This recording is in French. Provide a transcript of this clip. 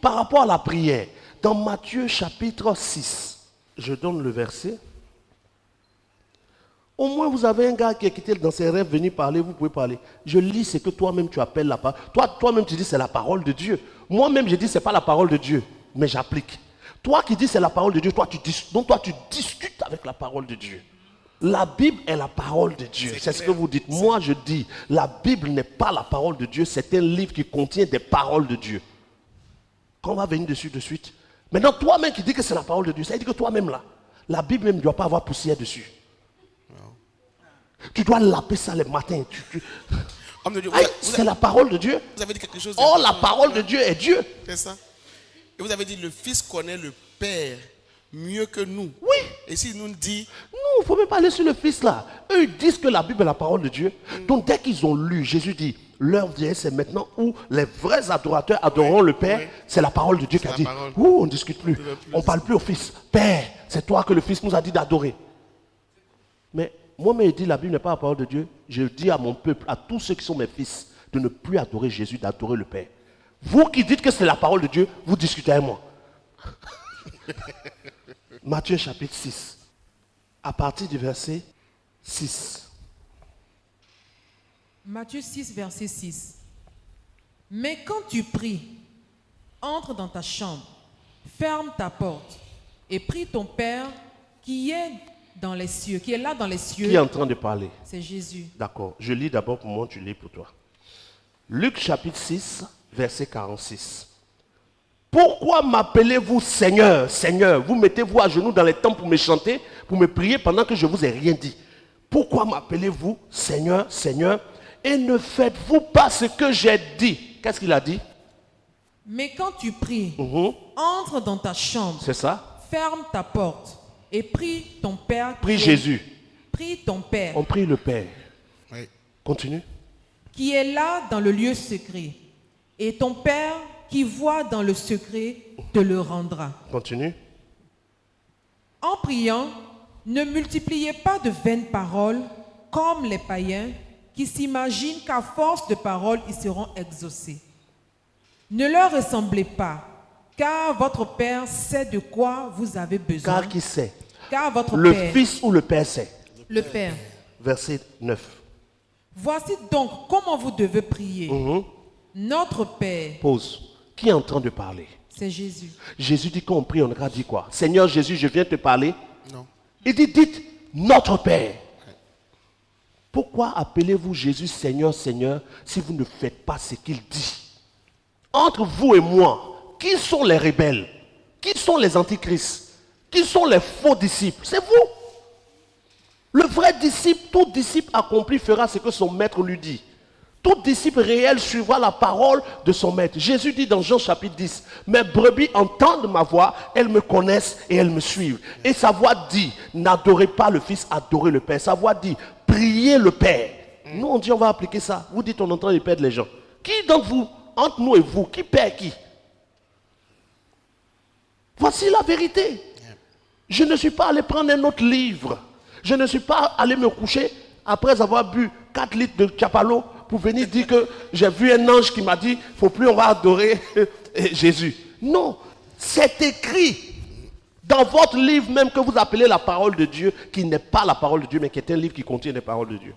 Par rapport à la prière, dans Matthieu chapitre 6, je donne le verset. Au moins, vous avez un gars qui est quitté dans ses rêves, venir parler, vous pouvez parler. Je lis ce que toi-même tu appelles la parole. Toi-même tu dis c'est la parole de Dieu. Moi-même je dis c'est pas la parole de Dieu, mais j'applique. Toi qui dis c'est la parole de Dieu, donc toi tu discutes avec la parole de Dieu. La Bible est la parole de Dieu. C'est ce que vous dites. Moi je dis, la Bible n'est pas la parole de Dieu, c'est un livre qui contient des paroles de Dieu. Quand on va venir dessus de suite. Maintenant, toi-même qui dis que c'est la parole de Dieu, ça veut dire que toi-même là, la Bible même ne doit pas avoir poussière dessus. Tu dois laper ça le matin. C'est la parole de Dieu. Vous avez dit quelque chose. Oh, la parole de Dieu est Dieu. C'est ça. Et vous avez dit le Fils connaît le Père mieux que nous. Oui. Et s'il nous dit... Non, il ne faut même pas aller sur le Fils là. Eux, ils disent que la Bible est la parole de Dieu. Donc dès qu'ils ont lu, Jésus dit, l'heure vient, c'est maintenant où les vrais adorateurs adoreront le Père. C'est la parole de Dieu qui a dit. On ne discute plus. On ne parle plus au Fils. Père, c'est toi que le Fils nous a dit d'adorer. Mais moi-même, je dis la Bible n'est pas la parole de Dieu. Je dis à mon peuple, à tous ceux qui sont mes fils, de ne plus adorer Jésus, d'adorer le Père. Vous qui dites que c'est la parole de Dieu, vous discutez avec moi. Matthieu chapitre 6, à partir du verset 6. Matthieu 6, verset 6. Mais quand tu pries, entre dans ta chambre, ferme ta porte et prie ton Père qui est dans les cieux, qui est là dans les cieux. Qui est en train de parler? C'est Jésus. D'accord. Je lis d'abord pour moi, tu lis pour toi. Luc chapitre 6, verset 46. Pourquoi m'appelez-vous Seigneur, Seigneur? Vous mettez-vous à genoux dans les temples pour me chanter, pour me prier pendant que je ne vous ai rien dit. Pourquoi m'appelez-vous Seigneur, Seigneur? Et ne faites-vous pas ce que j'ai dit? Qu'est-ce qu'il a dit? Mais quand tu pries, entre dans ta chambre. C'est ça? Ferme ta porte et prie ton Père. Prie Jésus. Prie ton Père. On prie le Père. Oui. Continue. Qui est là dans le lieu secret. Et ton Père qui voit dans le secret te le rendra. Continue. En priant, ne multipliez pas de vaines paroles comme les païens qui s'imaginent qu'à force de paroles, ils seront exaucés. Ne leur ressemblez pas, car votre Père sait de quoi vous avez besoin. Car qui sait? Car votre Le Père, Fils ou le Père sait? le Père. Verset 9. Voici donc comment vous devez prier. Notre Père. Pause. Qui est en train de parler? C'est Jésus. Jésus dit qu'on prie, on a dit quoi? Seigneur Jésus, je viens te parler. Non. Il dit, dites notre Père. Pourquoi appelez-vous Jésus Seigneur, Seigneur, si vous ne faites pas ce qu'il dit? Entre vous et moi, qui sont les rebelles? Qui sont les antichrists? Qui sont les faux disciples? C'est vous. Le vrai disciple, tout disciple accompli fera ce que son maître lui dit. Tout disciple réel suivra la parole de son maître. Jésus dit dans Jean chapitre 10, mes brebis entendent ma voix, elles me connaissent et elles me suivent. Et sa voix dit, n'adorez pas le Fils, adorez le Père. Sa voix dit, priez le Père. Nous on dit on va appliquer ça. Vous dites on est en train de perdre les gens. Qui d'entre vous, entre nous et vous, qui perd qui? Voici la vérité. Je ne suis pas allé prendre un autre livre. Je ne suis pas allé me coucher après avoir bu 4 litres de Chapalo pour venir dire que j'ai vu un ange qui m'a dit, il ne faut plus, on va adorer Jésus. Non, c'est écrit dans votre livre même que vous appelez la parole de Dieu, qui n'est pas la parole de Dieu, mais qui est un livre qui contient les paroles de Dieu.